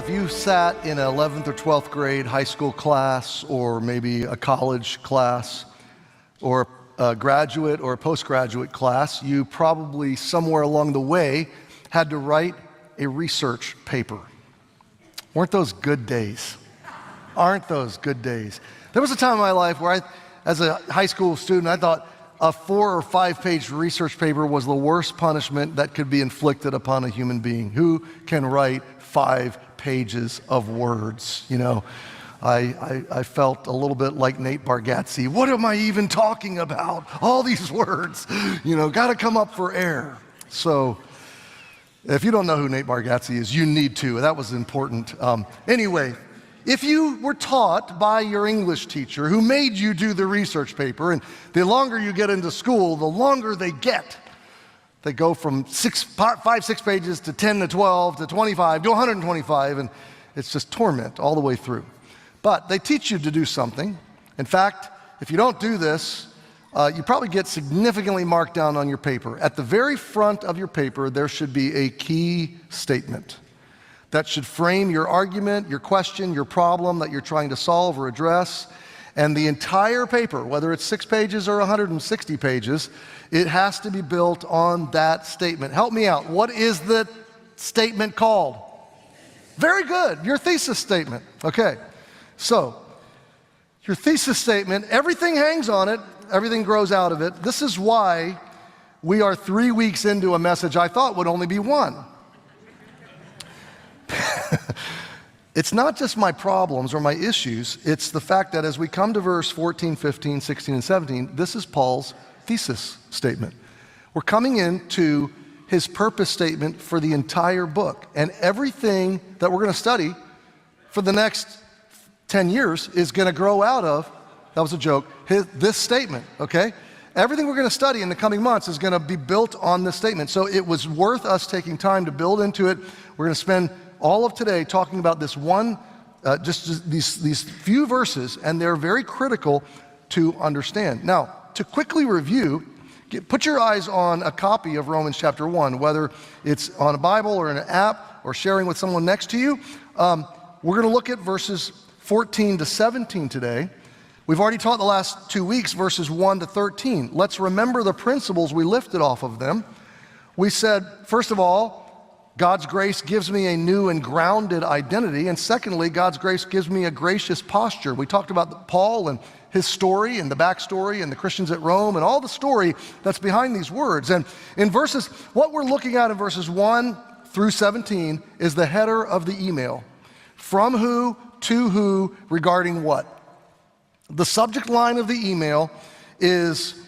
If you sat in an 11th or 12th grade high school class, or maybe a college class, or a graduate or a postgraduate class, you probably somewhere along the way had to write a research paper. Weren't those good days? Aren't those good days? There was a time in my life where as a high school student, I thought a 4 or 5 page research paper was the worst punishment that could be inflicted upon a human being. Who can write 5 pages of words? You know, I felt a little bit like Nate Bargatze. What am I even talking about? All these words, you know, got to come up for air. So if you don't know who Nate Bargatze is, you need to. That was important. Anyway, if you were taught by your English teacher who made you do the research paper, and the longer you get into school, the longer they get. They go from 5, 6 pages to 10 to 12 to 25 to 125, and it's just torment all the way through. But they teach you to do something. In fact, if you don't do this, you probably get significantly marked down on your paper. At the very front of your paper, there should be a key statement that should frame your argument, your question, your problem that you're trying to solve or address. And the entire paper, whether it's 6 pages or 160 pages, it has to be built on that statement. Help me out. What is the statement called? Very good. Your thesis statement. Okay. So, your thesis statement, everything hangs on it, everything grows out of it. This is why we are 3 weeks into a message I thought would only be 1. It's not just my problems or my issues, it's the fact that as we come to verse 14, 15, 16, and 17, this is Paul's thesis statement. We're coming into his purpose statement for the entire book. And everything that we're going to study for the next 10 years is going to grow out of, that was a joke, this statement, okay? Everything we're going to study in the coming months is going to be built on this statement. So it was worth us taking time to build into it. We're going to spend all of today talking about this one, just these few verses, and they're very critical to understand. Now, to quickly review, put your eyes on a copy of Romans chapter 1, whether it's on a Bible or in an app or sharing with someone next to you. We're going to look at verses 14 to 17 today. We've already taught the last 2 weeks, verses 1 to 13. Let's remember the principles we lifted off of them. We said, first of all, God's grace gives me a new and grounded identity. And secondly, God's grace gives me a gracious posture. We talked about Paul and his story and the backstory and the Christians at Rome and all the story that's behind these words. And in verses, what we're looking at in verses 1 through 17 is the header of the email. From who to who regarding what? The subject line of the email is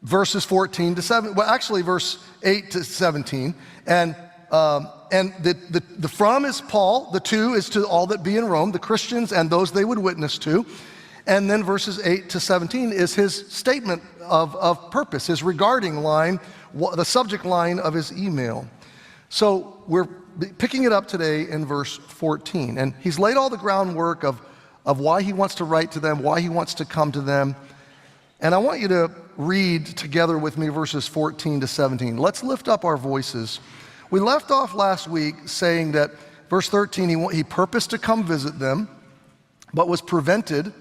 verses 14 to 7, well, actually verse 8 to 17. And the from is Paul, the to is to all that be in Rome, the Christians and those they would witness to. And then verses 8 to 17 is his statement of purpose, his regarding line, the subject line of his email. So we're picking it up today in verse 14. And he's laid all the groundwork of why he wants to write to them, why he wants to come to them. And I want you to read together with me verses 14 to 17. Let's lift up our voices. We left off last week saying that verse 13, he purposed to come visit them, but was prevented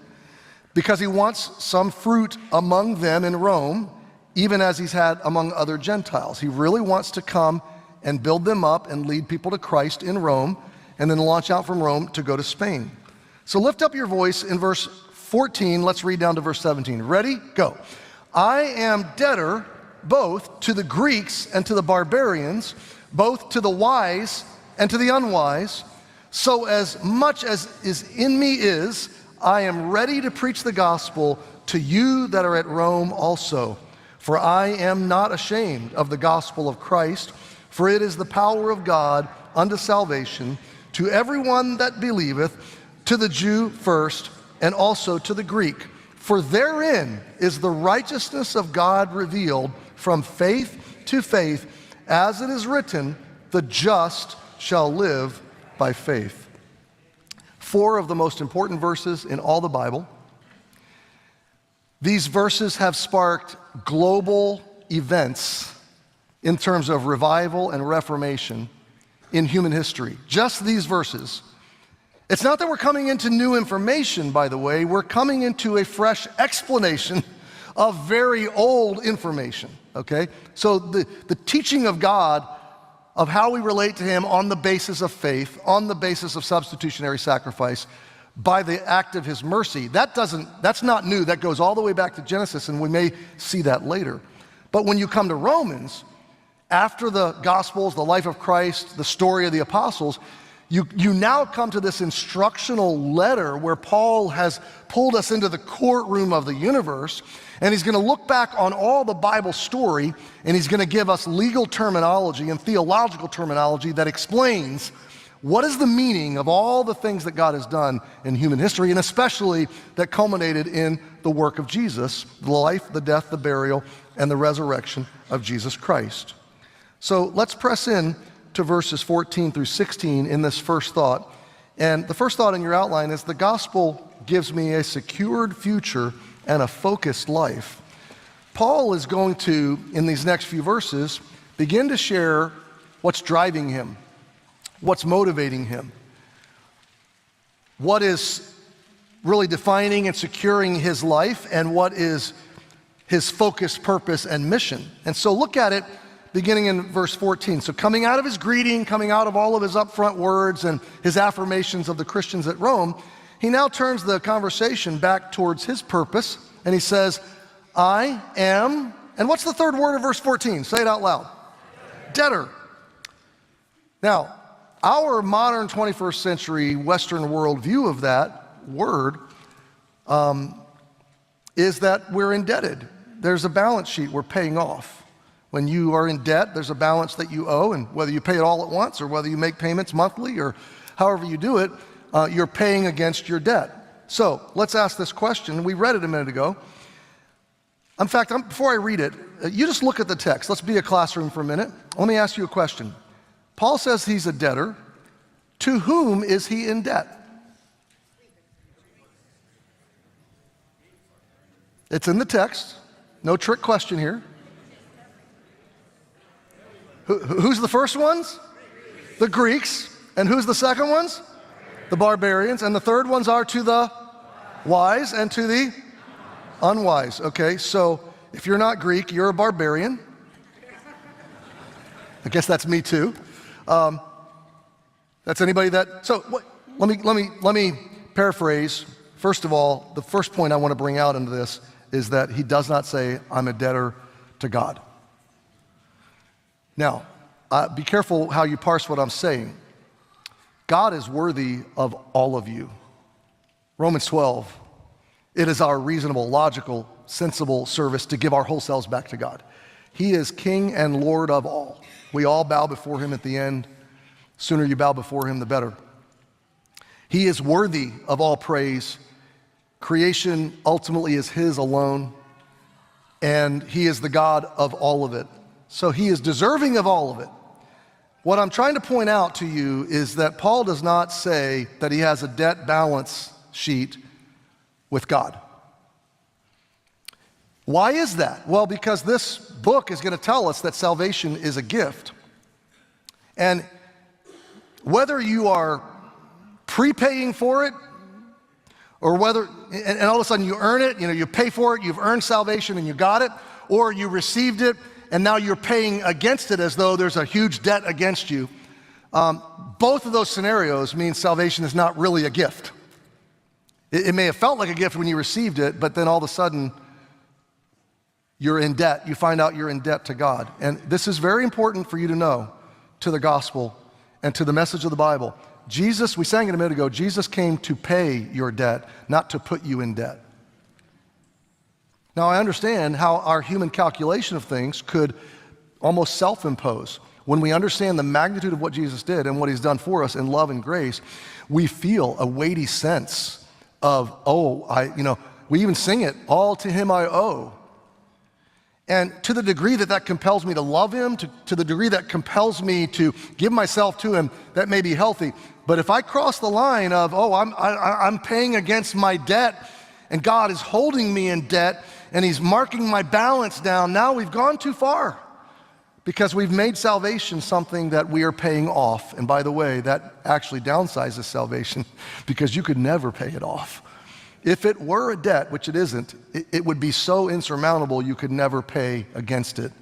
because he wants some fruit among them in Rome, even as he's had among other Gentiles. He really wants to come and build them up and lead people to Christ in Rome, and then launch out from Rome to go to Spain. So lift up your voice in verse 14. Let's read down to verse 17. Ready? Go. I am debtor both to the Greeks and to the barbarians, both to the wise and to the unwise. So as much as is in me is, I am ready to preach the gospel to you that are at Rome also. For I am not ashamed of the gospel of Christ, for it is the power of God unto salvation to everyone that believeth, to the Jew first, and also to the Greek. For therein is the righteousness of God revealed from faith to faith, as it is written, the just shall live by faith. 4 of the most important verses in all the Bible. These verses have sparked global events in terms of revival and reformation in human history. Just these verses It's not that we're coming into new information, by the way. We're coming into a fresh explanation of very old information, okay? So the teaching of God, of how we relate to him on the basis of faith, on the basis of substitutionary sacrifice, by the act of his mercy, that's not new. That goes all the way back to Genesis, and we may see that later. But when you come to Romans, after the Gospels, the life of Christ, the story of the apostles, you now come to this instructional letter where Paul has pulled us into the courtroom of the universe, and he's going to look back on all the Bible story, and he's going to give us legal terminology and theological terminology that explains what is the meaning of all the things that God has done in human history, and especially that culminated in the work of Jesus, the life, the death, the burial, and the resurrection of Jesus Christ. So let's press in to verses 14 through 16 in this first thought. And the first thought in your outline is the gospel gives me a secured future and a focused life. Paul is going to, in these next few verses, begin to share what's driving him, what's motivating him, what is really defining and securing his life, and what is his focus, purpose, and mission. And so look at it beginning in verse 14. So coming out of his greeting, coming out of all of his upfront words and his affirmations of the Christians at Rome, he now turns the conversation back towards his purpose, and he says, I am, and what's the third word of verse 14? Say it out loud. Debtor. Now, our modern 21st century Western world view of that word is that we're indebted. There's a balance sheet we're paying off. When you are in debt, there's a balance that you owe, and whether you pay it all at once or whether you make payments monthly or however you do it, you're paying against your debt. So let's ask this question. We read it a minute ago. In fact, before I read it, you just look at the text. Let's be a classroom for a minute. Let me ask you a question. Paul says he's a debtor. To whom is he in debt? It's in the text. No trick question here. Who's the first ones? The Greeks. And who's the second ones? The barbarians. And the third ones are to the wise and to the unwise. Okay, so if you're not Greek, you're a barbarian. I guess that's me too. That's anybody that, so let me paraphrase. First of all, the first point I want to bring out into this is that he does not say, I'm a debtor to God. Now, be careful how you parse what I'm saying. God is worthy of all of you. Romans 12, it is our reasonable, logical, sensible service to give our whole selves back to God. He is King and Lord of all. We all bow before him at the end. Sooner you bow before him, the better. He is worthy of all praise. Creation ultimately is his alone, and he is the God of all of it. So he is deserving of all of it. What I'm trying to point out to you is that Paul does not say that he has a debt balance sheet with God. Why is that? Well, because this book is going to tell us that salvation is a gift. And whether you are prepaying for it, or whether, and all of a sudden you earn it, you pay for it, you've earned salvation and you got it, or you received it and now you're paying against it as though there's a huge debt against you. Both of those scenarios mean salvation is not really a gift. It may have felt like a gift when you received it, but then all of a sudden you're in debt. You find out you're in debt to God. And this is very important for you to know, to the gospel and to the message of the Bible. Jesus, we sang it a minute ago, Jesus came to pay your debt, not to put you in debt. Now, I understand how our human calculation of things could almost self-impose. When we understand the magnitude of what Jesus did and what he's done for us in love and grace, we feel a weighty sense of, we even sing it, all to him I owe. And to the degree that compels me to love him, to the degree that compels me to give myself to him, that may be healthy. But if I cross the line of, I'm paying against my debt, and God is holding me in debt, and he's marking my balance down, now we've gone too far. because we've made salvation something that we are paying off. And by the way, that actually downsizes salvation because you could never pay it off. If it were a debt, which it isn't, it would be so insurmountable you could never pay against it.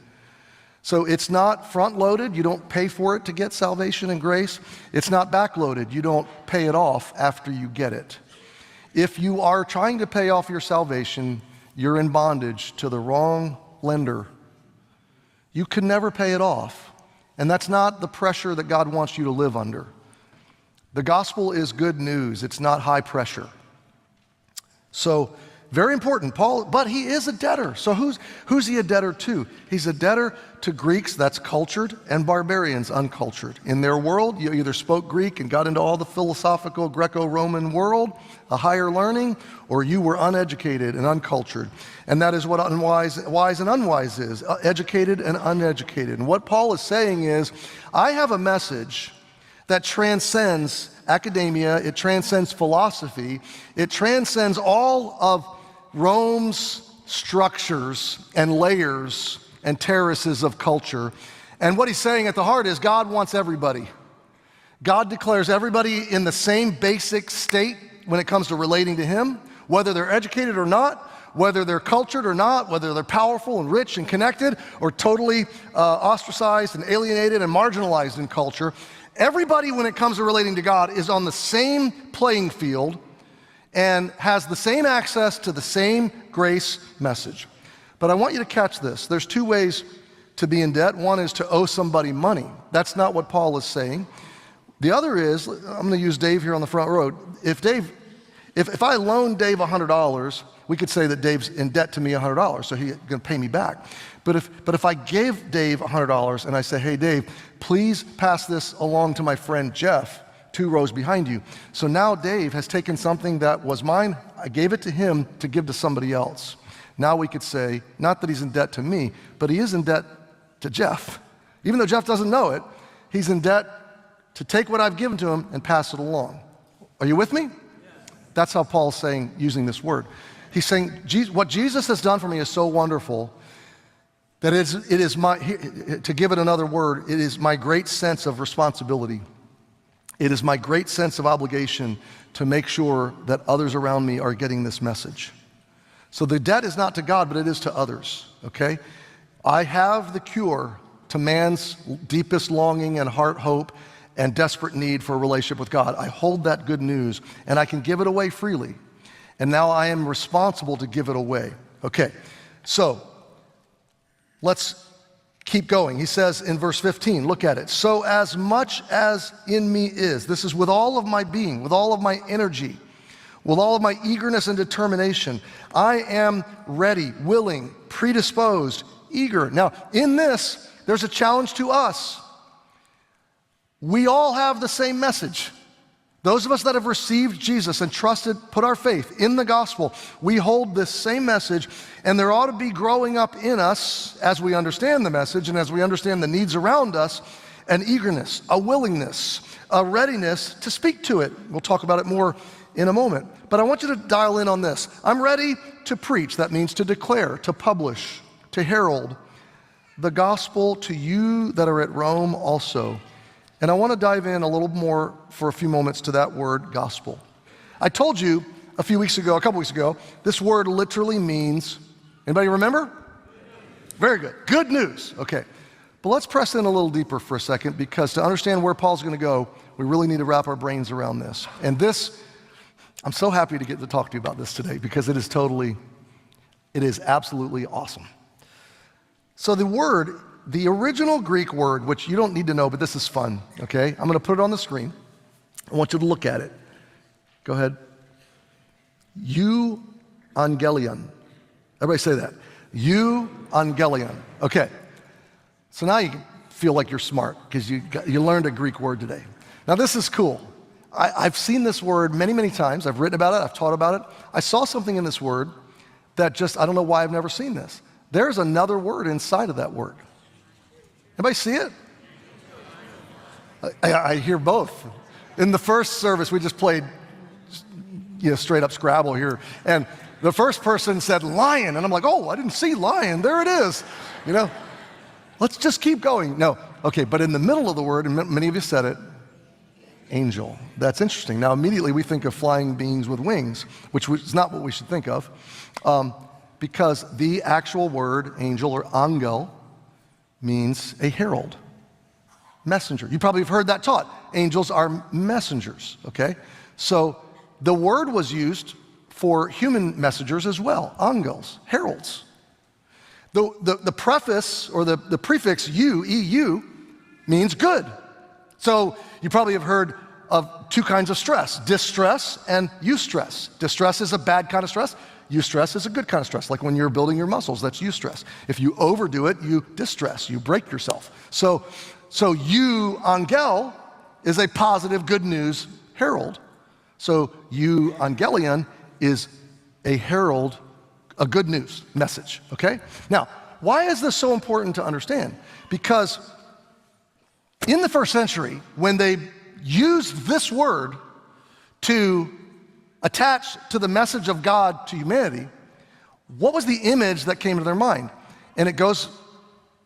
So it's not front-loaded. You don't pay for it to get salvation and grace. It's not back-loaded. You don't pay it off after you get it. If you are trying to pay off your salvation, you're in bondage to the wrong lender. You can never pay it off. And that's not the pressure that God wants you to live under. The gospel is good news. It's not high pressure. So, very important, Paul, but he is a debtor. So who's he a debtor to? He's a debtor to Greeks, that's cultured, and barbarians, uncultured. In their world, you either spoke Greek and got into all the philosophical Greco-Roman world, a higher learning, or you were uneducated and uncultured. And that is what wise and unwise is, educated and uneducated. And what Paul is saying is, I have a message that transcends academia, it transcends philosophy, it transcends all of Rome's structures and layers and terraces of culture. And what he's saying at the heart is God wants everybody. God declares everybody in the same basic state when it comes to relating to him, whether they're educated or not, whether they're cultured or not, whether they're powerful and rich and connected or totally ostracized and alienated and marginalized in culture. Everybody, when it comes to relating to God, is on the same playing field and has the same access to the same grace message. But I want you to catch this. There's two ways to be in debt. One is to owe somebody money. That's not what Paul is saying. The other is, I'm going to use Dave here on the front row. If I loan Dave $100, we could say that Dave's in debt to me $100, so he's going to pay me back. But if I give Dave $100 and I say, hey, Dave, please pass this along to my friend Jeff, 2 rows behind you. So now Dave has taken something that was mine, I gave it to him to give to somebody else. Now we could say, not that he's in debt to me, but he is in debt to Jeff. Even though Jeff doesn't know it, he's in debt to take what I've given to him and pass it along. Are you with me? That's how Paul's saying, using this word. He's saying, what Jesus has done for me is so wonderful that it is my, to give it another word, it is my great sense of responsibility. It is my great sense of obligation to make sure that others around me are getting this message. So the debt is not to God, but it is to others, okay? I have the cure to man's deepest longing and heart hope and desperate need for a relationship with God. I hold that good news, and I can give it away freely. And now I am responsible to give it away. Okay, so let's keep going. He says in verse 15, look at it. So as much as in me is, this is with all of my being, with all of my energy, with all of my eagerness and determination, I am ready, willing, predisposed, eager. Now, in this, there's a challenge to us. We all have the same message. Those of us that have received Jesus and trusted, put our faith in the gospel, we hold this same message, and there ought to be growing up in us as we understand the message and as we understand the needs around us, an eagerness, a willingness, a readiness to speak to it. We'll talk about it more in a moment. But I want you to dial in on this. I'm ready to preach. That means to declare, to publish, to herald the gospel to you that are at Rome also. And I want to dive in a little more for a few moments to that word, gospel. I told you a couple weeks ago, this word literally means, anybody remember? Very good. Good news. Okay. But let's press in a little deeper for a second, because to understand where Paul's going to go, we really need to wrap our brains around this. And this, I'm so happy to get to talk to you about this today, because it is absolutely awesome. So the original Greek word, which you don't need to know, but this is fun, okay? I'm going to put it on the screen. I want you to look at it. Go ahead. Euangelion. Everybody say that. Euangelion. Okay. So now you feel like you're smart because you learned a Greek word today. Now this is cool. I've seen this word many, many times. I've written about it. I've taught about it. I saw something in this word that I don't know why I've never seen this. There's another word inside of that word. Anybody see it? I hear both. In the first service, we just played, straight up Scrabble here. And the first person said lion. And I'm like, oh, I didn't see lion. There it is. Let's just keep going. No, okay, but in the middle of the word, and many of you said it, angel. That's interesting. Now, immediately we think of flying beings with wings, which is not what we should think of, because the actual word angel or angel means a herald, messenger. You probably have heard that taught. Angels are messengers, okay? So the word was used for human messengers as well, angels, heralds. The preface or the prefix eu, EU, means good. So you probably have heard of two kinds of stress, distress and eustress. Distress is a bad kind of stress. Eustress is a good kind of stress, like when you're building your muscles, that's eustress. If you overdo it, you distress, you break yourself. So euangel is a positive, good news herald. So euangelion is a herald, a good news message, okay? Now, why is this so important to understand? Because in the first century, when they used this word to attach to the message of God to humanity, what was the image that came to their mind? And it goes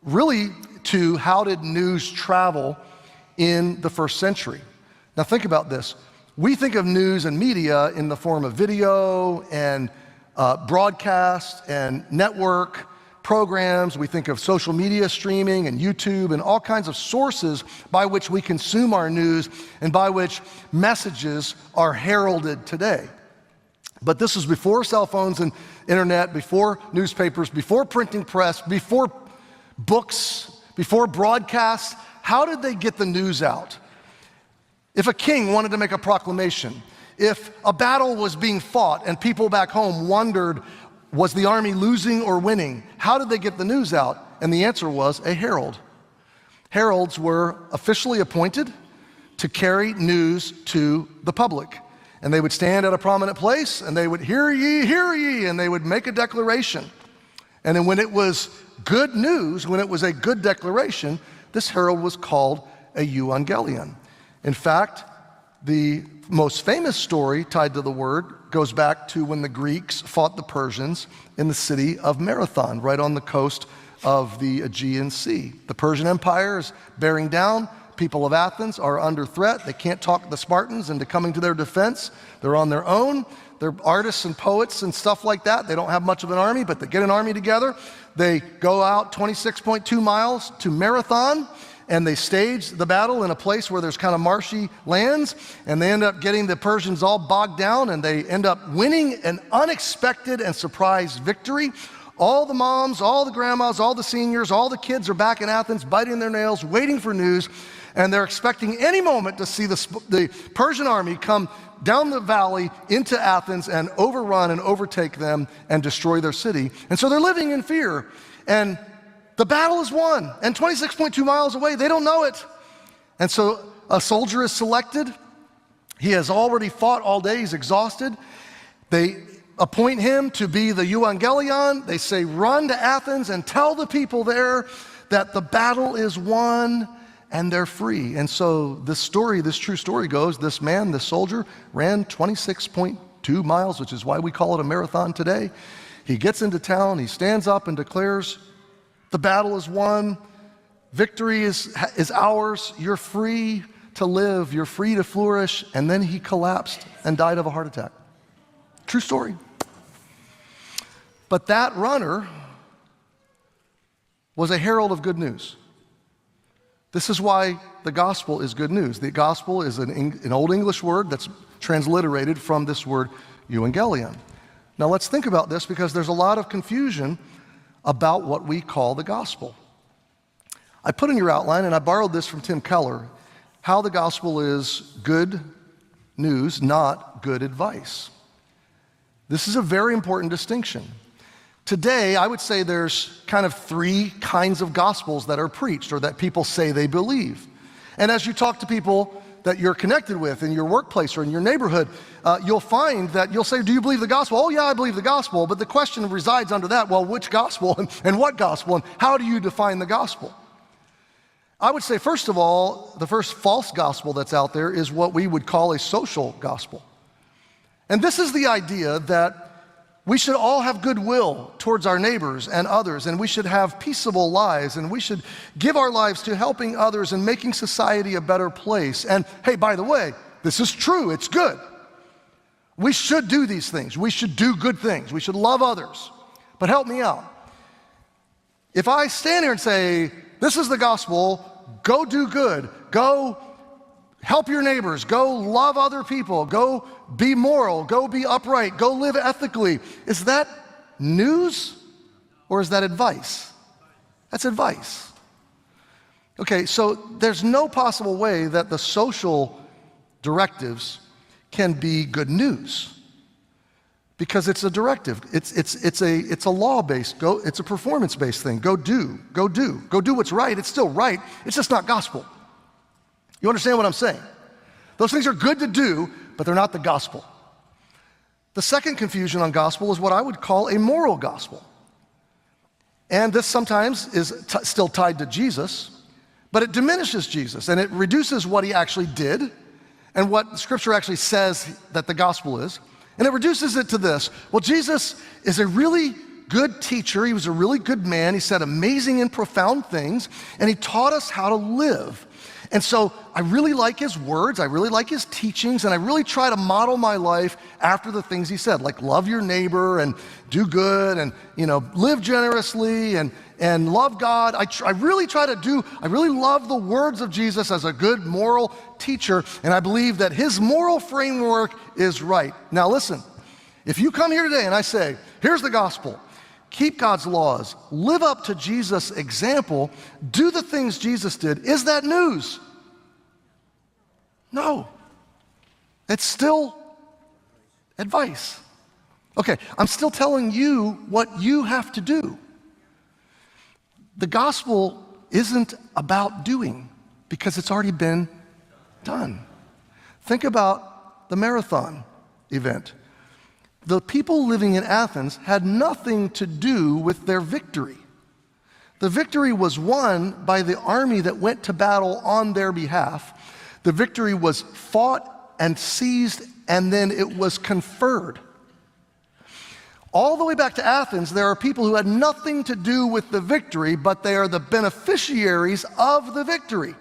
really to how did news travel in the first century. Now think about this. We think of news and media in the form of video and broadcast and network programs. We think of social media streaming and YouTube and all kinds of sources by which we consume our news and by which messages are heralded today. But this was before cell phones and internet, before newspapers, before printing press, before books, before broadcasts. How did they get the news out? If a king wanted to make a proclamation, if a battle was being fought and people back home wondered, was the army losing or winning? How did they get the news out? And the answer was a herald. Heralds were officially appointed to carry news to the public. And they would stand at a prominent place and they would, hear ye, and they would make a declaration. And then when it was good news, when it was a good declaration, this herald was called a euangelion. In fact, the most famous story tied to the word goes back to when the Greeks fought the Persians in the city of Marathon, right on the coast of the Aegean Sea. The Persian Empire is bearing down. People of Athens are under threat. They can't talk the Spartans into coming to their defense. They're on their own. They're artists and poets and stuff like that. They don't have much of an army, but they get an army together. They go out 26.2 miles to Marathon, and they stage the battle in a place where there's kind of marshy lands, and they end up getting the Persians all bogged down, and they end up winning an unexpected and surprise victory. All the moms, all the grandmas, all the seniors, all the kids are back in Athens biting their nails, waiting for news, and they're expecting any moment to see the Persian army come down the valley into Athens and overrun and overtake them and destroy their city. And so they're living in fear. And the battle is won, and 26.2 miles away, they don't know it. And so a soldier is selected. He has already fought all day, he's exhausted. They appoint him to be the euangelion. They say, run to Athens and tell the people there that the battle is won and they're free. And so this story, this true story goes, this man, this soldier, ran 26.2 miles, which is why we call it a marathon today. He gets into town, he stands up and declares, the battle is won, victory is ours, you're free to live, you're free to flourish, and then he collapsed and died of a heart attack. True story. But that runner was a herald of good news. This is why the gospel is good news. The gospel is an Old English word that's transliterated from this word euangelion. Now let's think about this, because there's a lot of confusion about what we call the gospel. I put in your outline, and I borrowed this from Tim Keller, how the gospel is good news, not good advice. This is a very important distinction. Today, I would say there's kind of three kinds of gospels that are preached or that people say they believe. And as you talk to people that you're connected with in your workplace or in your neighborhood, you'll find that you'll say, do you believe the gospel? Oh yeah, I believe the gospel. But the question resides under that, well, which gospel and what gospel, and how do you define the gospel? I would say, first of all, the first false gospel that's out there is what we would call a social gospel. And this is the idea that We should all have goodwill towards our neighbors and others, and we should have peaceable lives, and we should give our lives to helping others and making society a better place. And hey, by the way, this is true, it's good. We should do these things. We should do good things. We should love others. But help me out. If I stand here and say, this is the gospel, go do good, go help your neighbors, go love other people, go be moral, go be upright, go live ethically. Is that news or is that advice? That's advice. Okay, so there's no possible way that the social directives can be good news because it's a directive. It's a law-based, it's a performance-based thing. Go do what's right. It's still right. It's just not gospel. You understand what I'm saying? Those things are good to do, but they're not the gospel. The second confusion on gospel is what I would call a moral gospel. And this sometimes is still tied to Jesus, but it diminishes Jesus and it reduces what he actually did and what Scripture actually says that the gospel is. And it reduces it to this. Well, Jesus is a really good teacher. He was a really good man. He said amazing and profound things, and he taught us how to live. And so I really like his words, I really like his teachings, and I really try to model my life after the things he said, like love your neighbor and do good and, live generously and love God. I really love the words of Jesus as a good moral teacher, and I believe that his moral framework is right. Now listen, if you come here today and I say, here's the gospel, keep God's laws, live up to Jesus' example, do the things Jesus did. Is that news? No. It's still advice. Okay, I'm still telling you what you have to do. The gospel isn't about doing because it's already been done. Think about the marathon event. The people living in Athens had nothing to do with their victory. The victory was won by the army that went to battle on their behalf. The victory was fought and seized, and then it was conferred. All the way back to Athens, there are people who had nothing to do with the victory, but they are the beneficiaries of the victory.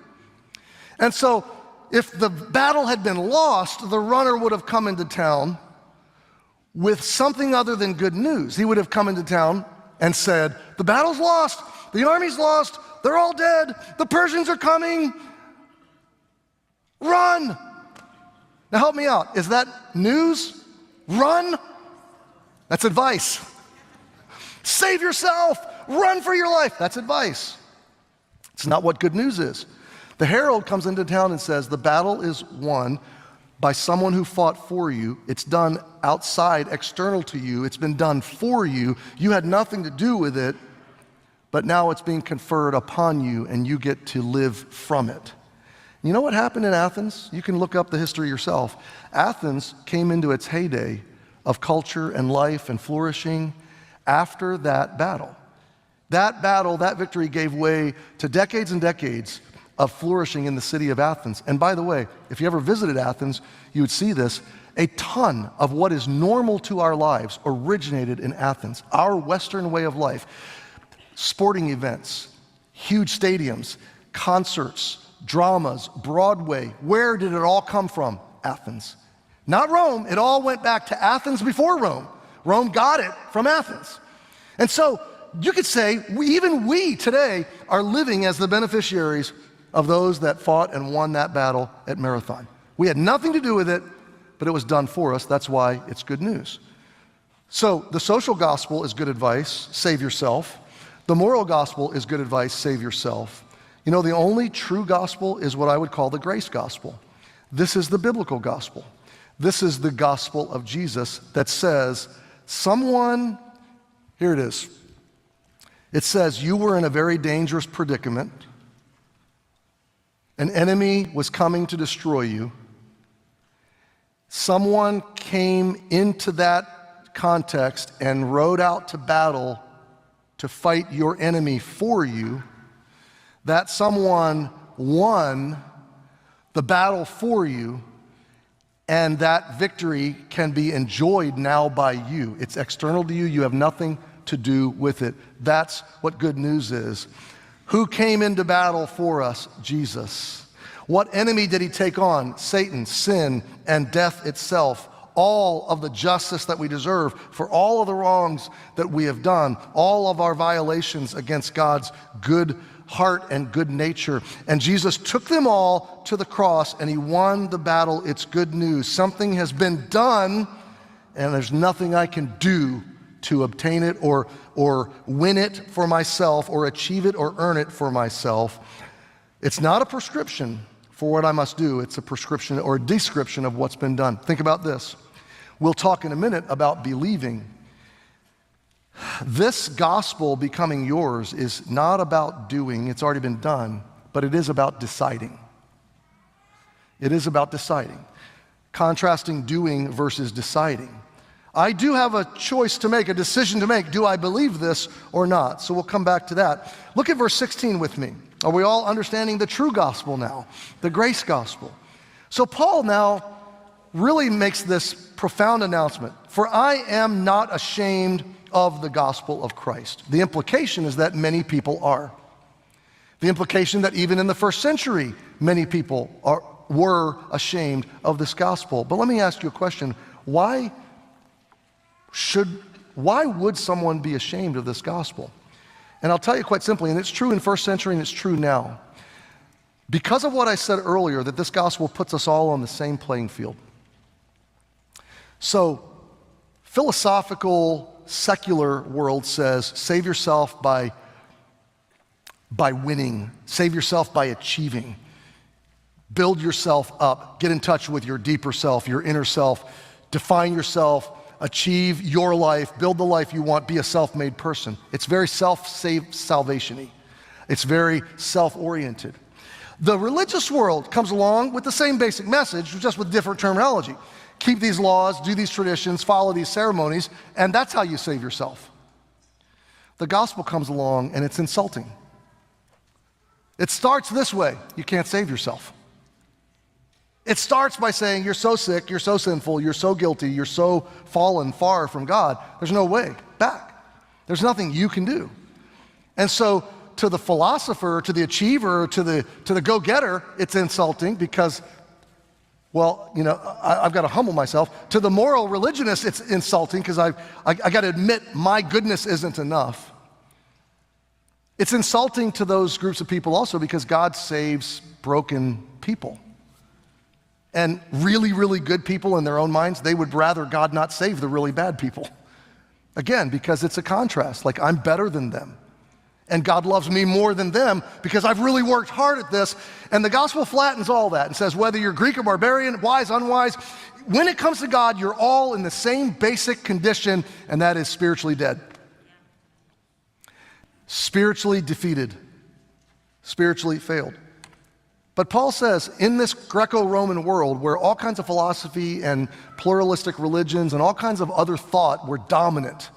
And so, if the battle had been lost, the runner would have come into town with something other than good news. He would have come into town and said, the battle's lost, the army's lost, they're all dead, the Persians are coming, run. Now help me out, is that news? Run? That's advice. Save yourself, run for your life, that's advice. It's not what good news is. The herald comes into town and says, the battle is won by someone who fought for you. It's done outside, external to you. It's been done for you. You had nothing to do with it, but now it's being conferred upon you and you get to live from it. You know what happened in Athens? You can look up the history yourself. Athens came into its heyday of culture and life and flourishing after that battle. That victory gave way to decades and decades of flourishing in the city of Athens. And by the way, if you ever visited Athens, you would see this. A ton of what is normal to our lives originated in Athens, our Western way of life. Sporting events, huge stadiums, concerts, dramas, Broadway. Where did it all come from? Athens. Not Rome. It all went back to Athens before Rome. Rome got it from Athens. And so you could say, even we today are living as the beneficiaries of those that fought and won that battle at Marathon. We had nothing to do with it, but it was done for us. That's why it's good news. So the social gospel is good advice, save yourself. The moral gospel is good advice, save yourself. You know, the only true gospel is what I would call the grace gospel. This is the biblical gospel. This is the gospel of Jesus that says, here it is. It says, you were in a very dangerous predicament. An enemy was coming to destroy you. Someone came into that context and rode out to battle to fight your enemy for you. That someone won the battle for you, And that victory can be enjoyed now by you. It's external to you. You have nothing to do with it. That's what good news is. Who came into battle for us? Jesus. What enemy did he take on? Satan, sin, and death itself. All of the justice that we deserve for all of the wrongs that we have done, all of our violations against God's good heart and good nature. And Jesus took them all to the cross and he won the battle. It's good news. Something has been done and there's nothing I can do to obtain it or win it for myself or achieve it or earn it for myself. It's not a prescription for what I must do. It's a prescription or a description of what's been done. Think about this. We'll talk in a minute about believing. This gospel becoming yours is not about doing, it's already been done, but it is about deciding. It is about deciding. Contrasting doing versus deciding. I do have a choice to make, a decision to make. Do I believe this or not? So we'll come back to that. Look at verse 16 with me. Are we all understanding the true gospel now? The grace gospel. So Paul now really makes this profound announcement. For I am not ashamed of the gospel of Christ. The implication is that many people are. The implication that even in the first century, many people were ashamed of this gospel. But let me ask you a question. Why would someone be ashamed of this gospel? And I'll tell you quite simply, and it's true in first century and it's true now. Because of what I said earlier, that this gospel puts us all on the same playing field. So, philosophical, secular world says, save yourself by winning. Save yourself by achieving. Build yourself up. Get in touch with your deeper self, your inner self. Define yourself. Achieve your life. Build the life you want. Be a self-made person. It's very self-salvation-y. It's very self-oriented. The religious world comes along with the same basic message, just with different terminology. Keep these laws, do these traditions, follow these ceremonies, and that's how you save yourself. The gospel comes along and it's insulting. It starts this way: you can't save yourself. It starts by saying you're so sick, you're so sinful, you're so guilty, you're so fallen far from God, there's no way back. There's nothing you can do. And so to the philosopher, to the achiever, to the go-getter, it's insulting because, well, you know, I've got to humble myself. To the moral religionist, it's insulting because I got to admit my goodness isn't enough. It's insulting to those groups of people also because God saves broken people. And really, really good people in their own minds, they would rather God not save the really bad people. Again, because it's a contrast, like I'm better than them. And God loves me more than them because I've really worked hard at this. And the gospel flattens all that and says whether you're Greek or barbarian, wise, unwise, when it comes to God, you're all in the same basic condition, and that is spiritually dead. Spiritually defeated. Spiritually failed. But Paul says in this Greco-Roman world where all kinds of philosophy and pluralistic religions and all kinds of other thought were dominant,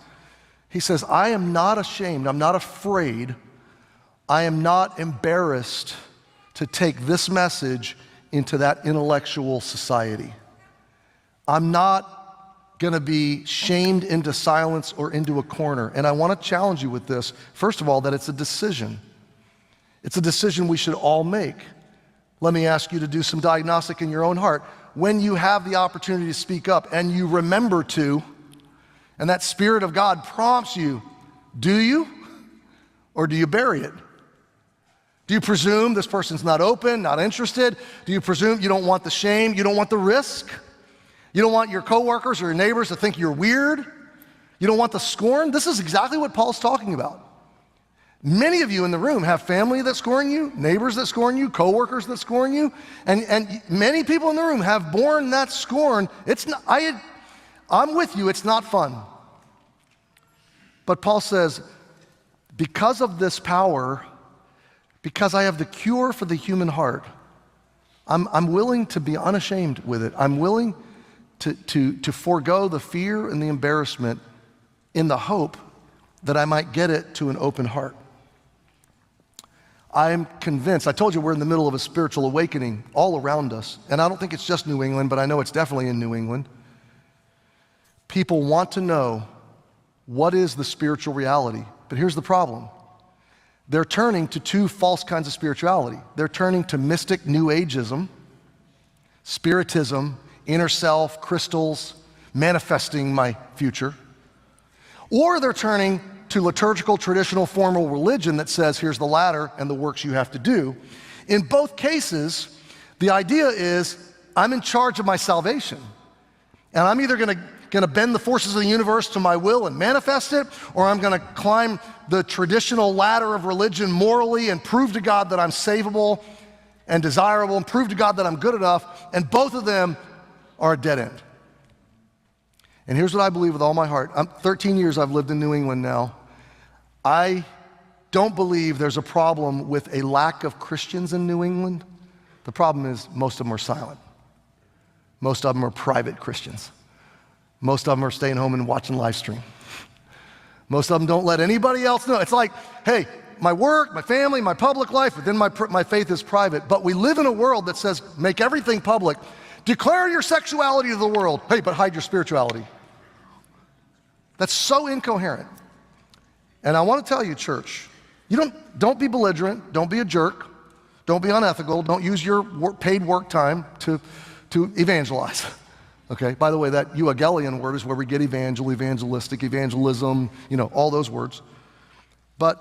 he says, I am not ashamed, I'm not afraid, I am not embarrassed to take this message into that intellectual society. I'm not going to be shamed into silence or into a corner. And I want to challenge you with this. First of all, that it's a decision. It's a decision we should all make. Let me ask you to do some diagnostic in your own heart. When you have the opportunity to speak up and you remember to, and that Spirit of God prompts you, do you? Or do you bury it? Do you presume this person's not open, not interested? Do you presume you don't want the shame? You don't want the risk? You don't want your coworkers or your neighbors to think you're weird? You don't want the scorn? This is exactly what Paul's talking about. Many of you in the room have family that scorn you, neighbors that scorn you, coworkers that scorn you, and many people in the room have borne that scorn. It's not, I'm with you, it's not fun. But Paul says, because of this power, because I have the cure for the human heart, I'm willing to be unashamed with it. I'm willing to forego the fear and the embarrassment in the hope that I might get it to an open heart. I'm convinced, I told you we're in the middle of a spiritual awakening all around us, and I don't think it's just New England, but I know it's definitely in New England. People want to know what is the spiritual reality, but here's the problem. They're turning to two false kinds of spirituality. They're turning to mystic New Ageism, spiritism, inner self, crystals, manifesting my future, or they're turning to liturgical, traditional, formal religion that says, here's the ladder and the works you have to do. In both cases, the idea is, I'm in charge of my salvation. And I'm either gonna bend the forces of the universe to my will and manifest it, or I'm gonna climb the traditional ladder of religion morally and prove to God that I'm savable and desirable, and prove to God that I'm good enough, and both of them are a dead end. And here's what I believe with all my heart. 13 years I've lived in New England now. I don't believe there's a problem with a lack of Christians in New England. The problem is most of them are silent. Most of them are private Christians. Most of them are staying home and watching live stream. Most of them don't let anybody else know. It's like, hey, my work, my family, my public life, but then my faith is private. But we live in a world that says, make everything public. Declare your sexuality to the world. Hey, but hide your spirituality. That's so incoherent. And I want to tell you, church, don't be belligerent, don't be a jerk, don't be unethical, don't use your paid work time to evangelize. Okay, by the way, that euangelion word is where we get evangelistic, evangelism, all those words. But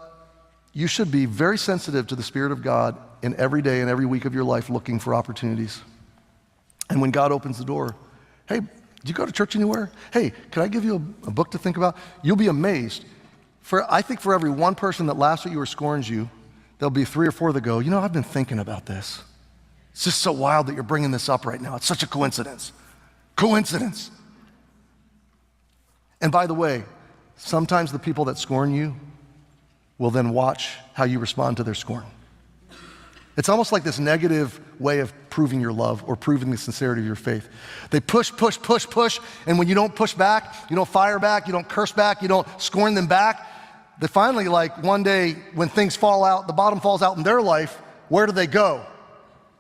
you should be very sensitive to the Spirit of God in every day and every week of your life looking for opportunities. And when God opens the door, hey, do you go to church anywhere? Hey, can I give you a book to think about? You'll be amazed. I think for every one person that laughs at you or scorns you, there'll be 3 or 4 that go, I've been thinking about this. It's just so wild that you're bringing this up right now. It's such a coincidence. Coincidence. And by the way, sometimes the people that scorn you will then watch how you respond to their scorn. It's almost like this negative way of proving your love or proving the sincerity of your faith. They push, and when you don't push back, you don't fire back, you don't curse back, you don't scorn them back, they finally, one day when things fall out, the bottom falls out in their life, where do they go?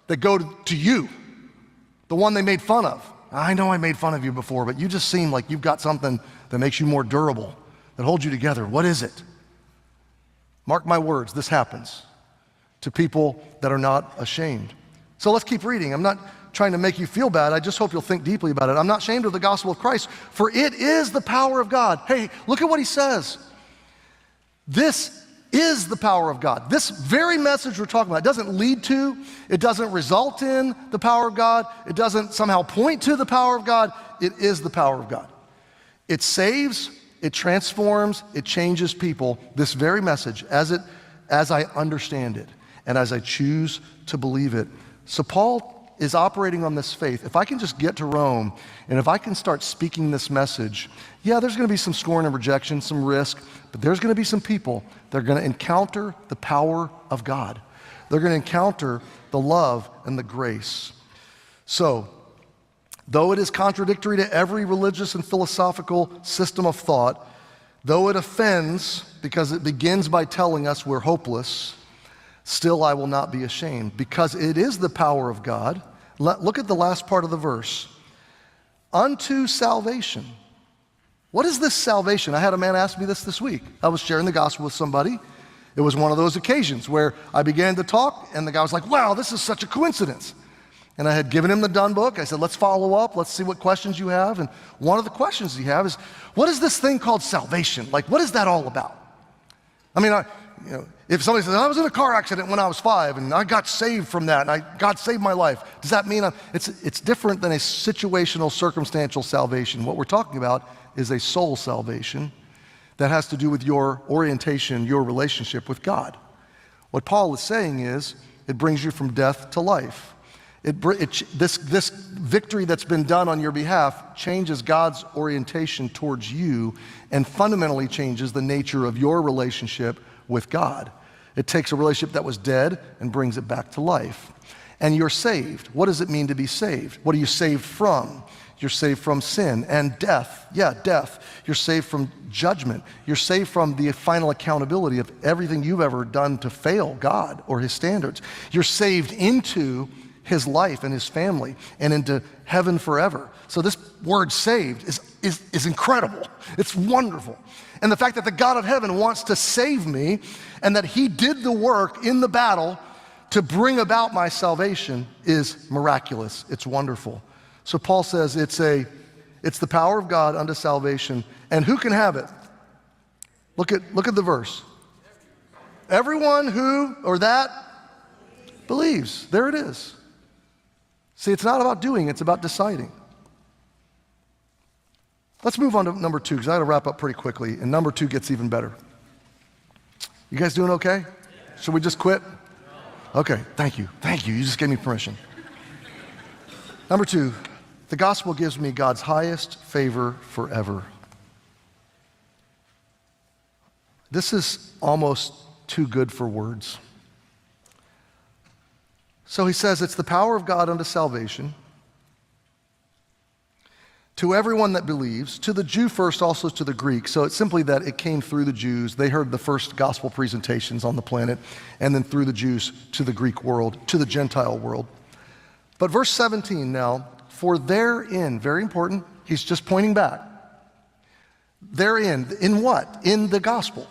They go to you, the one they made fun of. I know I made fun of you before, but you just seem like you've got something that makes you more durable, that holds you together. What is it? Mark my words, this happens to people that are not ashamed. So let's keep reading. I'm not trying to make you feel bad. I just hope you'll think deeply about it. I'm not ashamed of the gospel of Christ, for it is the power of God. Hey, look at what he says. This is the power of God. This very message we're talking about, it doesn't lead to, it doesn't result in the power of God, it doesn't somehow point to the power of God, it is the power of God. It saves, it transforms, it changes people. This very message, as I understand it, and as I choose to believe it. So Paul is operating on this faith. If I can just get to Rome, and if I can start speaking this message, yeah, there's gonna be some scorn and rejection, some risk, but there's gonna be some people that are gonna encounter the power of God. They're gonna encounter the love and the grace. So, though it is contradictory to every religious and philosophical system of thought, though it offends because it begins by telling us we're hopeless, still I will not be ashamed, because it is the power of God. Look at the last part of the verse. Unto salvation. What is this salvation? I had a man ask me this week. I was sharing the gospel with somebody. It was one of those occasions where I began to talk, and the guy was like, wow, this is such a coincidence. And I had given him the done book. I said, let's follow up. Let's see what questions you have. And one of the questions you have is, what is this thing called salvation? Like, what is that all about? I mean, if somebody says, I was in a car accident when I was 5 and I got saved from that and God saved my life, does that mean it's different than a situational, circumstantial salvation? What we're talking about is a soul salvation that has to do with your orientation, your relationship with God. What Paul is saying is, it brings you from death to life. This victory that's been done on your behalf changes God's orientation towards you and fundamentally changes the nature of your relationship with God. It takes a relationship that was dead and brings it back to life. And you're saved. What does it mean to be saved? What are you saved from? You're saved from sin and death. Yeah, death. You're saved from judgment. You're saved from the final accountability of everything you've ever done to fail God or his standards. You're saved into his life and his family and into heaven forever. So this word saved is incredible. It's wonderful. And the fact that the God of heaven wants to save me and that he did the work in the battle to bring about my salvation is miraculous. It's wonderful. So Paul says it's the power of God unto salvation. And who can have it? Look at the verse. Everyone who, or that, believes. There it is. See, it's not about doing, it's about deciding. Let's move on to number 2, because I got to wrap up pretty quickly, and number 2 gets even better. You guys doing okay? Should we just quit? Okay, thank you. Thank you. You just gave me permission. Number 2, the gospel gives me God's highest favor forever. This is almost too good for words. So he says it's the power of God unto salvation to everyone that believes, to the Jew first, also to the Greek. So it's simply that it came through the Jews. They heard the first gospel presentations on the planet, and then through the Jews to the Greek world, to the Gentile world. But verse 17 now, for therein, very important, he's just pointing back. Therein, in what? In the gospel.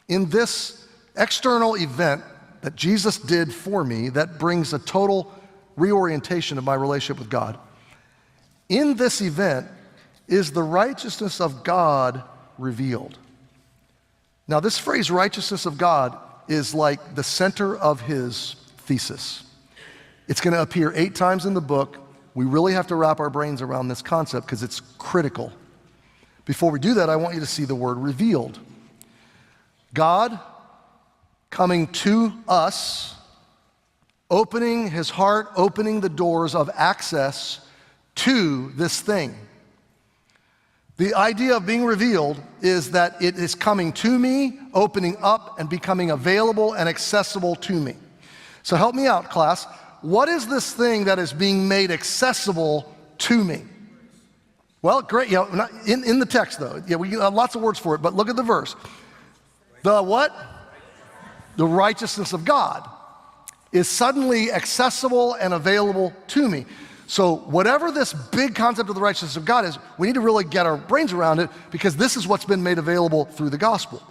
In this external event that Jesus did for me that brings a total reorientation of my relationship with God. In this event is the righteousness of God revealed. Now, this phrase, righteousness of God, is like the center of his thesis. It's going to appear 8 times in the book. We really have to wrap our brains around this concept because it's critical. Before we do that, I want you to see the word revealed. God coming to us, opening his heart, opening the doors of access to this thing. The idea of being revealed is that it is coming to me, opening up and becoming available and accessible to me. So help me out, class. What is this thing that is being made accessible to me? Well, great. You know, in the text, though. Yeah, we have lots of words for it, but look at the verse. The what? The righteousness of God is suddenly accessible and available to me. So whatever this big concept of the righteousness of God is, we need to really get our brains around it because this is what's been made available through the gospel.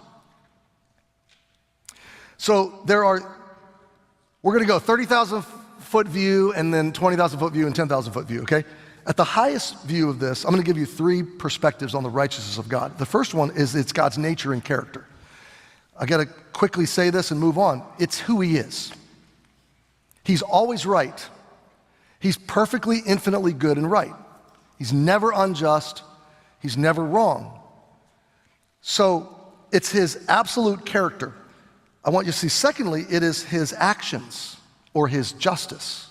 So we're going to go 30,000 foot view and then 20,000 foot view and 10,000 foot view, okay? At the highest view of this, I'm going to give you 3 perspectives on the righteousness of God. The first one is it's God's nature and character. I got to quickly say this and move on. It's who he is. He's always right. He's perfectly, infinitely good and right. He's never unjust. He's never wrong. So it's his absolute character. I want you to see, secondly, it is his actions or his justice.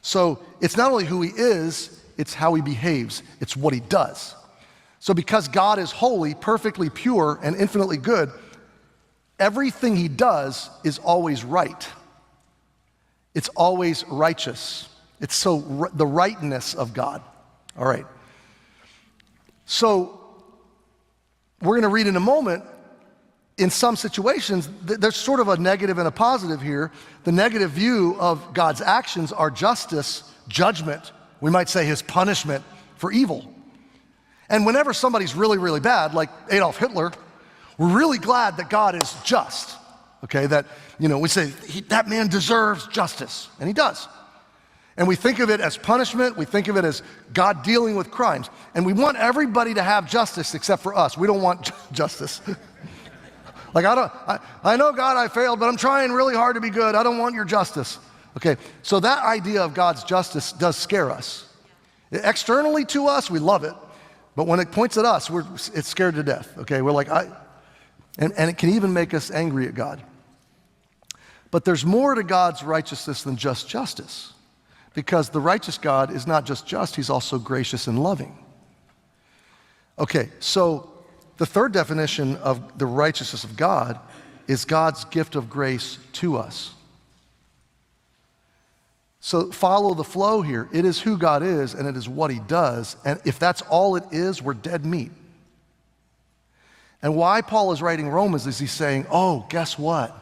So it's not only who he is, it's how he behaves. It's what he does. So because God is holy, perfectly pure, and infinitely good, everything he does is always right. It's always righteous. It's the rightness of God. All right. So we're going to read in a moment, in some situations, there's sort of a negative and a positive here. The negative view of God's actions are justice, judgment, we might say his punishment for evil. And whenever somebody's really, really bad, like Adolf Hitler, we're really glad that God is just. Okay, that, we say, that man deserves justice, and he does. And we think of it as punishment, we think of it as God dealing with crimes. And we want everybody to have justice except for us. We don't want justice. Like, I know, God, I failed, but I'm trying really hard to be good. I don't want your justice. Okay, so that idea of God's justice does scare us. Externally to us, we love it. But when it points at us, it's scared to death. Okay, we're like, and it can even make us angry at God. But there's more to God's righteousness than just justice. Because the righteous God is not just just, he's also gracious and loving. Okay, so the third definition of the righteousness of God is God's gift of grace to us. So follow the flow here. It is who God is, and it is what he does. And if that's all it is, we're dead meat. And why Paul is writing Romans is he's saying, oh, guess what?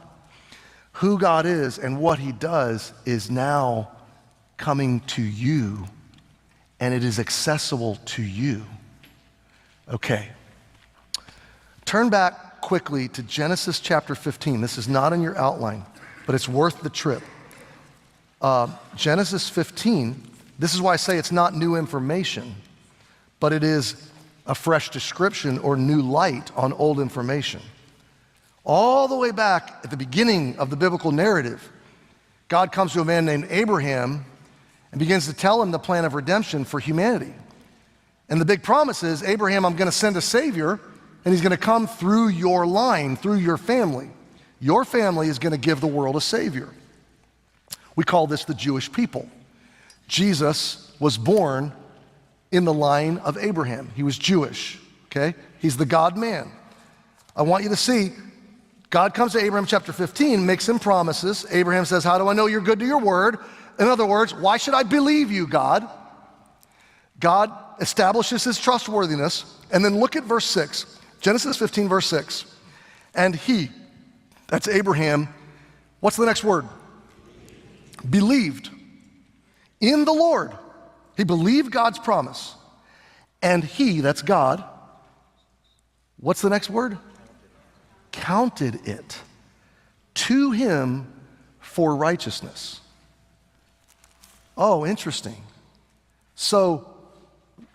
Who God is and what he does is now coming to you, and it is accessible to you. Okay. Turn back quickly to Genesis chapter 15. This is not in your outline, but it's worth the trip. Genesis 15, this is why I say it's not new information, but it is a fresh description or new light on old information. All the way back at the beginning of the biblical narrative, God comes to a man named Abraham and begins to tell him the plan of redemption for humanity. And the big promise is, Abraham, I'm going to send a Savior, and he's going to come through your line, through your family. Your family is going to give the world a Savior. We call this the Jewish people. Jesus was born in the line of Abraham. He was Jewish, okay? He's the God-man. I want you to see, God comes to Abraham chapter 15, makes him promises. Abraham says, how do I know you're good to your word? In other words, why should I believe you, God? God establishes his trustworthiness. And then look at verse 6, Genesis 15, verse 6. And he, that's Abraham, what's the next word? Believed in the Lord. He believed God's promise. And he, that's God, what's the next word? Counted it to him for righteousness. Oh, interesting. So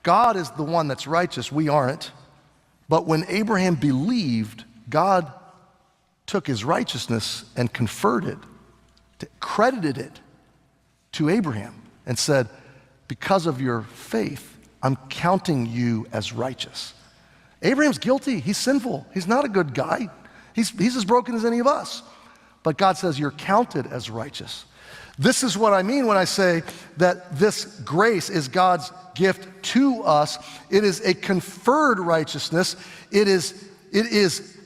God is the one that's righteous, we aren't. But when Abraham believed, God took his righteousness and conferred it, credited it to Abraham and said, because of your faith, I'm counting you as righteous. Abraham's guilty, he's sinful, he's not a good guy. He's as broken as any of us. But God says you're counted as righteous. This is what I mean when I say that this grace is God's gift to us. It is a conferred righteousness. It is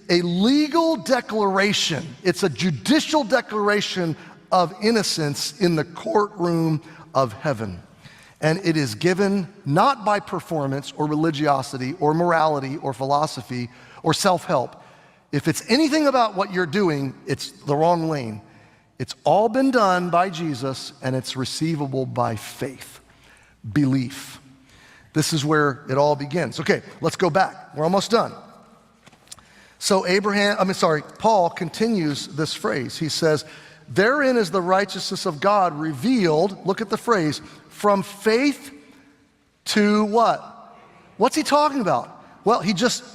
a legal declaration. It's a judicial declaration of innocence in the courtroom of heaven. And it is given not by performance or religiosity or morality or philosophy or self-help. If it's anything about what you're doing, it's the wrong lane. It's all been done by Jesus, and it's receivable by faith, belief. This is where it all begins. Okay, let's go back. We're almost done. So Paul continues this phrase. He says, therein is the righteousness of God revealed, look at the phrase, from faith to what? What's he talking about? Well,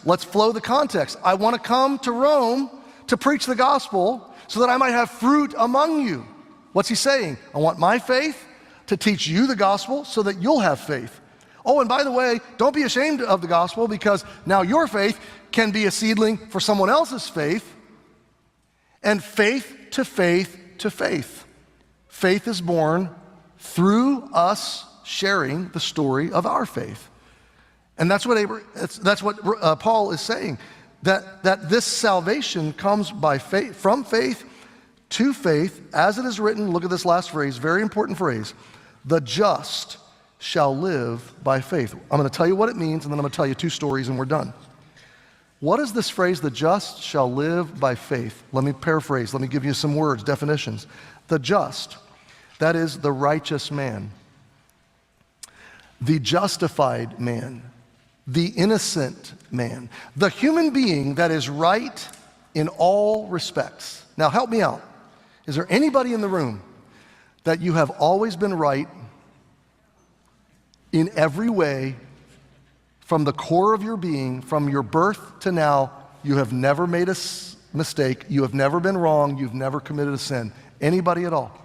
let's flow the context. I want to come to Rome to preach the gospel so that I might have fruit among you. What's he saying? I want my faith to teach you the gospel so that you'll have faith. Oh, and by the way, don't be ashamed of the gospel, because now your faith can be a seedling for someone else's faith. And faith to faith to faith. Faith is born through us sharing the story of our faith. And that's what Paul is saying, that this salvation comes by faith, from faith to faith, as it is written. Look at this last phrase, very important phrase. The just shall live by faith. I'm going to tell you what it means, and then I'm going to tell you two stories, and we're done. What is this phrase, the just shall live by faith? Let me paraphrase. Let me give you some words, definitions. The just, that is the righteous man, the justified man, the innocent man, the human being that is right in all respects. Now help me out. Is there anybody in the room that you have always been right in every way, from the core of your being, from your birth to now? You have never made a mistake, you have never been wrong, you've never committed a sin? Anybody at all?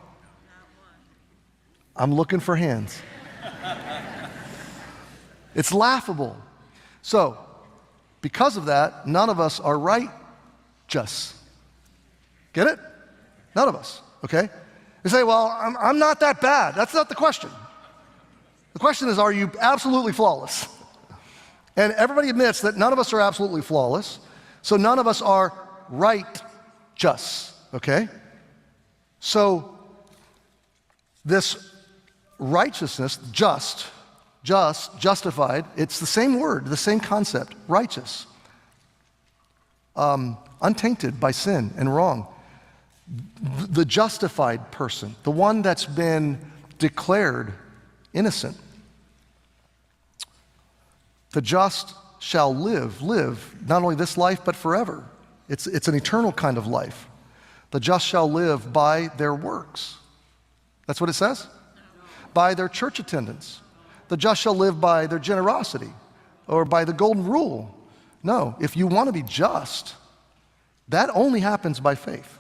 I'm looking for hands. It's laughable. So, because of that, none of us are righteous. Get it? None of us, okay? You say, well, I'm not that bad. That's not the question. The question is, are you absolutely flawless? And everybody admits that none of us are absolutely flawless, so none of us are righteous, okay? So, this righteousness, justified, it's the same word, the same concept, righteous, untainted by sin and wrong. The justified person, the one that's been declared innocent. The just shall live not only this life but forever. It's an eternal kind of life. The just shall live by their works. That's what it says? By their church attendance. The just shall live by their generosity or by the golden rule. No, if you want to be just, that only happens by faith.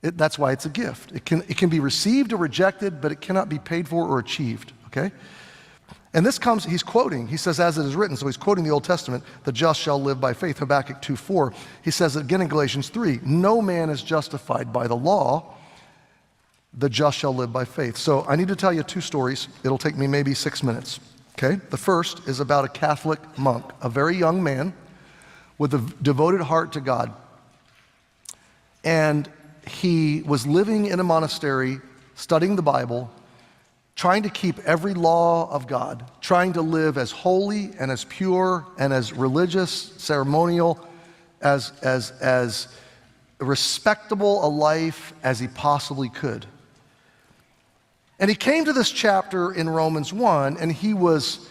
That's why it's a gift. It can be received or rejected, but it cannot be paid for or achieved, okay? And this comes, he's quoting, he says, as it is written, so he's quoting the Old Testament, the just shall live by faith, Habakkuk 2:4. He says it again in Galatians 3, no man is justified by the law, the just shall live by faith. So I need to tell you two stories. It'll take me maybe 6 minutes, okay? The first is about a Catholic monk, a very young man with a devoted heart to God. And he was living in a monastery, studying the Bible, trying to keep every law of God, trying to live as holy and as pure and as religious, ceremonial, as respectable a life as he possibly could. And he came to this chapter in Romans 1, and he was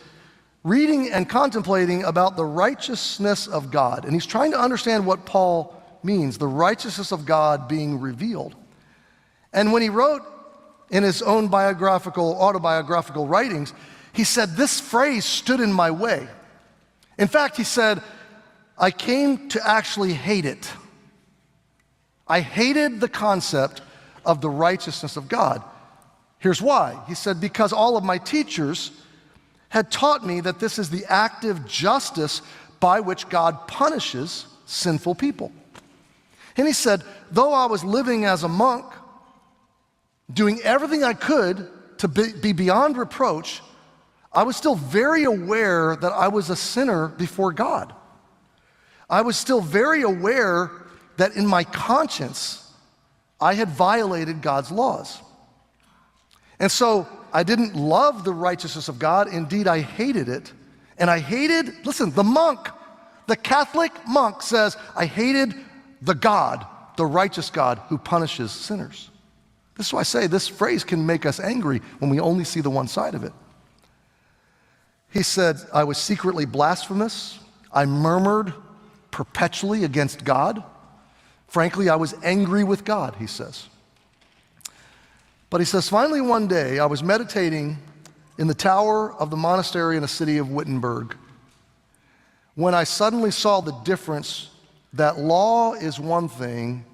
reading and contemplating about the righteousness of God. And he's trying to understand what Paul means, the righteousness of God being revealed. And when he wrote in his own autobiographical writings, he said, this phrase stood in my way. In fact, he said, I came to actually hate it. I hated the concept of the righteousness of God. Here's why. He said, because all of my teachers had taught me that this is the active justice by which God punishes sinful people. And he said, though I was living as a monk, doing everything I could to be beyond reproach, I was still very aware that I was a sinner before God. I was still very aware that in my conscience, I had violated God's laws. And so I didn't love the righteousness of God. Indeed, I hated it. And I hated, listen, the Catholic monk says, I hated the God, the righteous God who punishes sinners. This is why I say this phrase can make us angry when we only see the one side of it. He said, I was secretly blasphemous. I murmured perpetually against God. Frankly, I was angry with God, he says. But he says, finally one day, I was meditating in the tower of the monastery in the city of Wittenberg when I suddenly saw the difference that law is one thing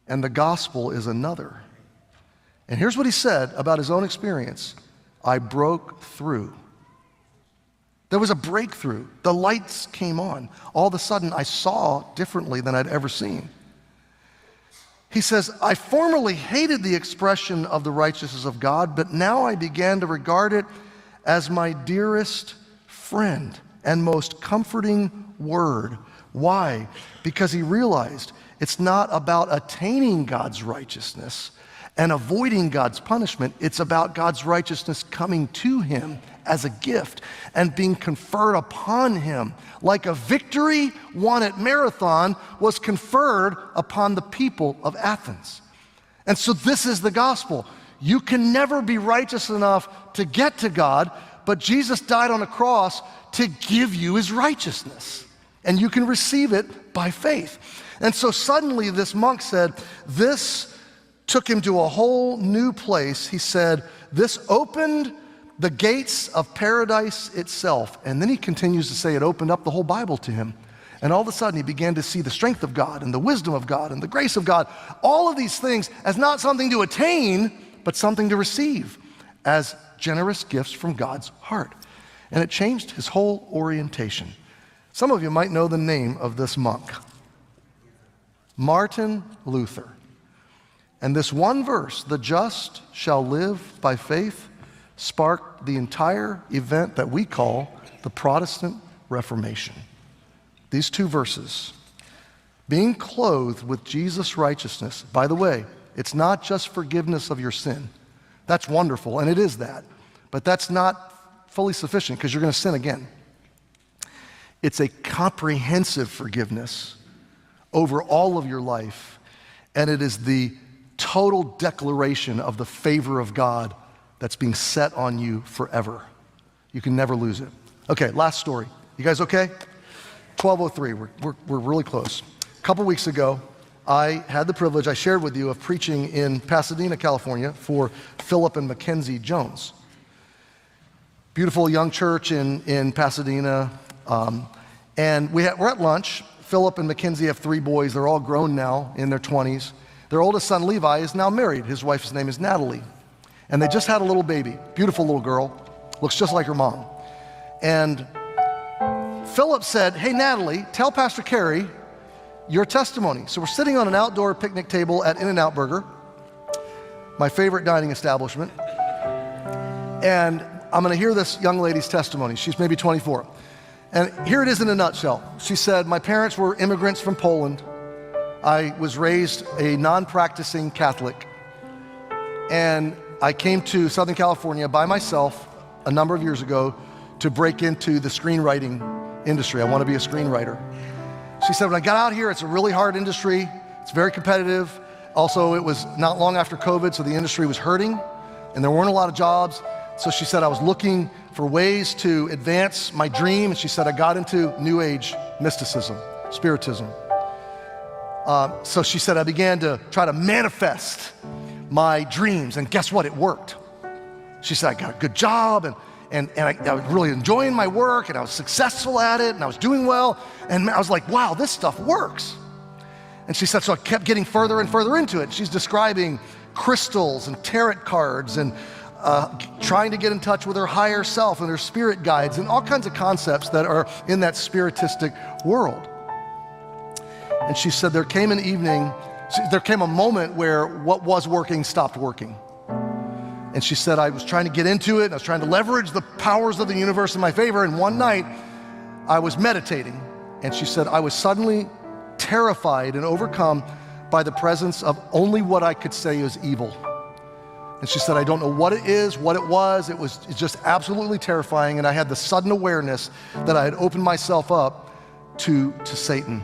and the gospel is another. And here's what he said about his own experience. I broke through. There was a breakthrough. The lights came on. All of a sudden, I saw differently than I'd ever seen. He says, I formerly hated the expression of the righteousness of God, but now I began to regard it as my dearest friend and most comforting word. Why? Because he realized it's not about attaining God's righteousness and avoiding God's punishment. It's about God's righteousness coming to him as a gift and being conferred upon him, like a victory won at Marathon was conferred upon the people of Athens. And so this is the gospel. You can never be righteous enough to get to God, but Jesus died on the cross to give you his righteousness. And you can receive it by faith. And so suddenly this monk said, this took him to a whole new place. He said, this opened the gates of paradise itself. And then he continues to say it opened up the whole Bible to him. And all of a sudden he began to see the strength of God and the wisdom of God and the grace of God. All of these things as not something to attain, but something to receive as generous gifts from God's heart. And it changed his whole orientation. Some of you might know the name of this monk, Martin Luther. And this one verse, the just shall live by faith, sparked the entire event that we call the Protestant Reformation. These two verses, being clothed with Jesus' righteousness. By the way, it's not just forgiveness of your sin. That's wonderful, and it is that. But that's not fully sufficient because you're going to sin again. It's a comprehensive forgiveness over all of your life, and it is the total declaration of the favor of God that's being set on you forever. You can never lose it. Okay, last story. You guys okay? 12:03, we're really close. A couple weeks ago, I had the privilege, I shared with you, of preaching in Pasadena, California for Philip and Mackenzie Jones. Beautiful young church in Pasadena. And we're at lunch. Philip and Mackenzie have 3 boys. They're all grown now in their 20s. Their oldest son, Levi, is now married. His wife's name is Natalie. And they just had a little baby, beautiful little girl, looks just like her mom. And Philip said, hey, Natalie, tell Pastor Cary your testimony. So we're sitting on an outdoor picnic table at In-N-Out Burger, my favorite dining establishment. And I'm going to hear this young lady's testimony. She's maybe 24. And here it is in a nutshell. She said, my parents were immigrants from Poland. I was raised a non-practicing Catholic. And I came to Southern California by myself a number of years ago to break into the screenwriting industry. I want to be a screenwriter. She said, when I got out here, it's a really hard industry. It's very competitive. Also, it was not long after COVID, so the industry was hurting, and there weren't a lot of jobs. So she said, I was looking for ways to advance my dream, and she said, I got into New Age mysticism, spiritism. So she said, I began to try to manifest my dreams, and guess what? It worked. She said, I got a good job, and I was really enjoying my work, and I was successful at it, and I was doing well, and I was like, wow, this stuff works. And she said, so I kept getting further and further into it. She's describing crystals and tarot cards and trying to get in touch with her higher self and her spirit guides and all kinds of concepts that are in that spiritistic world. And she said there came a moment where what was working stopped working. And she said, I was trying to get into it, and I was trying to leverage the powers of the universe in my favor, and one night I was meditating, and she said, I was suddenly terrified and overcome by the presence of only what I could say is evil. And she said, I don't know what it is, what it was just absolutely terrifying, and I had the sudden awareness that I had opened myself up to Satan.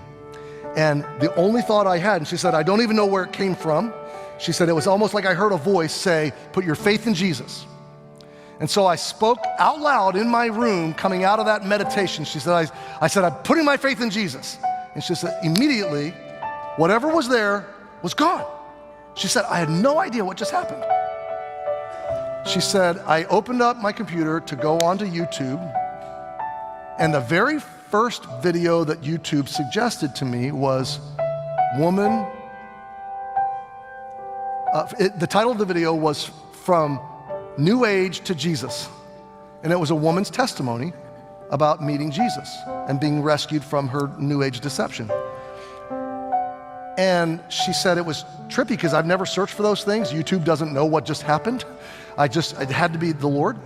And the only thought I had, and she said, I don't even know where it came from. She said, it was almost like I heard a voice say, put your faith in Jesus. And so I spoke out loud in my room coming out of that meditation. She said, I said, I'm putting my faith in Jesus. And she said, immediately, whatever was there was gone. She said, I had no idea what just happened. She said, I opened up my computer to go onto YouTube, and the very first video that YouTube suggested to me was woman. The title of the video was From New Age to Jesus. And it was a woman's testimony about meeting Jesus and being rescued from her New Age deception. And she said it was trippy because I've never searched for those things. YouTube doesn't know what just happened. It had to be the Lord.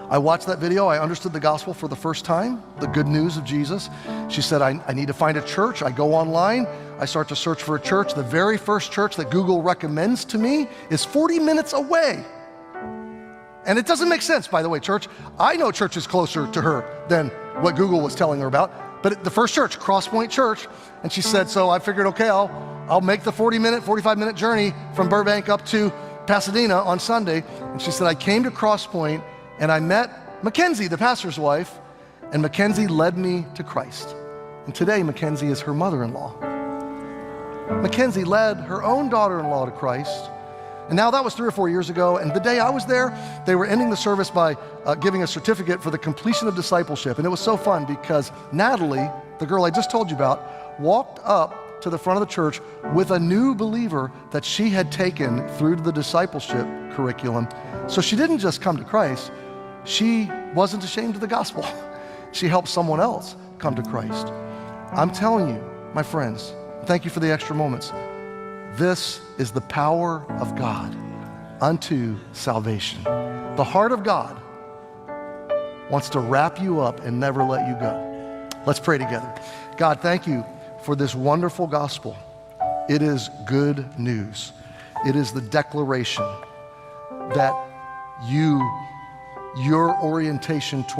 I watched that video. I understood the gospel for the first time, the good news of Jesus. She said, I need to find a church. I go online. I start to search for a church. The very first church that Google recommends to me is 40 minutes away. And it doesn't make sense, by the way, church. I know church is closer to her than what Google was telling her about. But the first church, Cross Point Church, and she said, so I figured, okay, I'll make the 45-minute journey from Burbank up to Pasadena on Sunday. And she said, I came to Cross Point and I met Mackenzie, the pastor's wife, and Mackenzie led me to Christ. And today, Mackenzie is her mother-in-law. Mackenzie led her own daughter-in-law to Christ. And now that was 3 or 4 years ago, and the day I was there, they were ending the service by giving a certificate for the completion of discipleship. And it was so fun because Natalie, the girl I just told you about, walked up to the front of the church with a new believer that she had taken through the discipleship curriculum. So she didn't just come to Christ, she wasn't ashamed of the gospel. She helped someone else come to Christ. I'm telling you, my friends, thank you for the extra moments. This is the power of God unto salvation. The heart of God wants to wrap you up and never let you go. Let's pray together. God, thank you for this wonderful gospel. It is good news. It is the declaration that your orientation